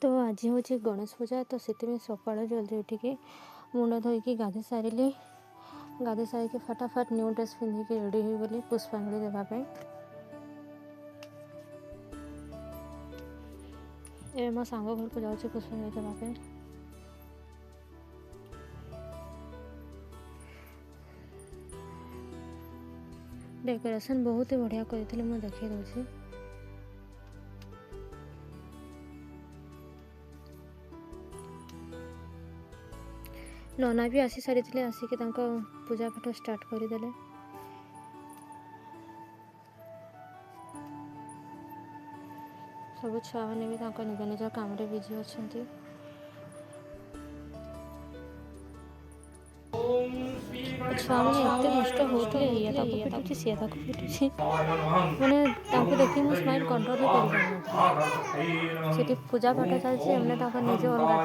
तो आज हूँ गणेश पूजा तो से सकाल जल्दी उठिकी मुंड धोईकी गाधे सारे गाधे सारिकी फटाफट न्यू ड्रेस पिंधिकी रेडी हो गली पुष्पांजलि देवाई। ए मो सांग घर को जाऊँ पुष्पांजलि देवाई। डेकोरेशन बहुत ही बढ़िया करते मुझे देखे दूसरी। नना भी आसी सारी आसिक पूजा पाठ स्टार्ट करदे। सब छुआ मैंने भी निज निज काम बिजी अच्छा। छुआ मैंने एत नष्ट होते पिटुची सी पिटुची मैंने देखिए मुझे स्माइल कंट्रोल कर पूजा पाठ चलती निज अलग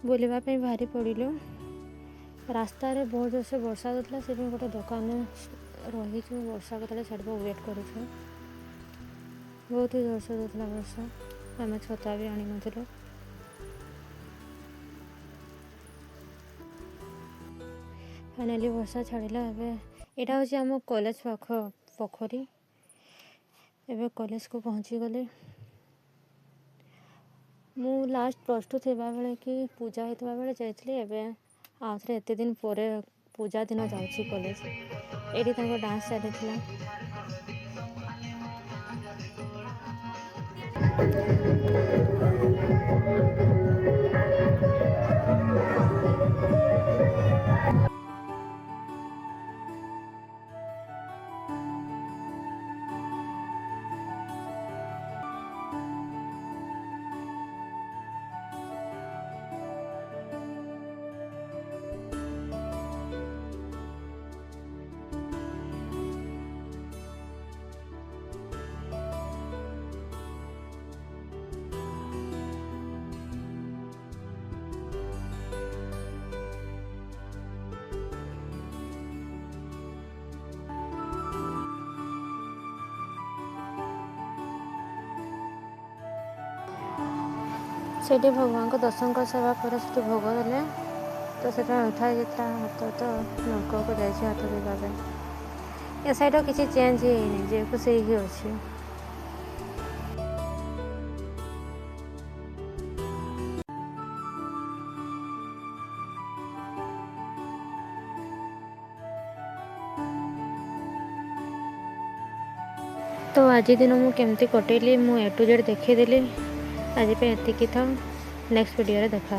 बुलवा बाहरी पड़ू। रास्ता रे बहुत जोर से वर्षा होता से गोटे दुकान रही वर्षा कतले छाड़ वेट कर बहुत ही जोर से होता वर्षा। आम छता भी आनी नथिलु। फाइनाली वर्षा छाड़ा। यहाँ हूँ आम कॉलेज पाख पोखरी। एवं कॉलेज को पहुँची गली। मु लास्ट +2 थिबा बेले कि पूजा होता बेले जाइए एवं आउे एत दिन पर पूजा दिन जाऊँगी कॉलेज। ये डांस चली। से भगवान को दर्शन कर सारा पर से भोग देले तो से उठा जाता हाथ तो नौक को जाए हाथ देवा। ए साइड किसी चेंज ही जे को से ही अच्छी। तो आज दिन मुझे केमती कटेली मु A to Z देखीदेली। आज पे एतिकी था। नेक्स्ट वीडियो रे देखा।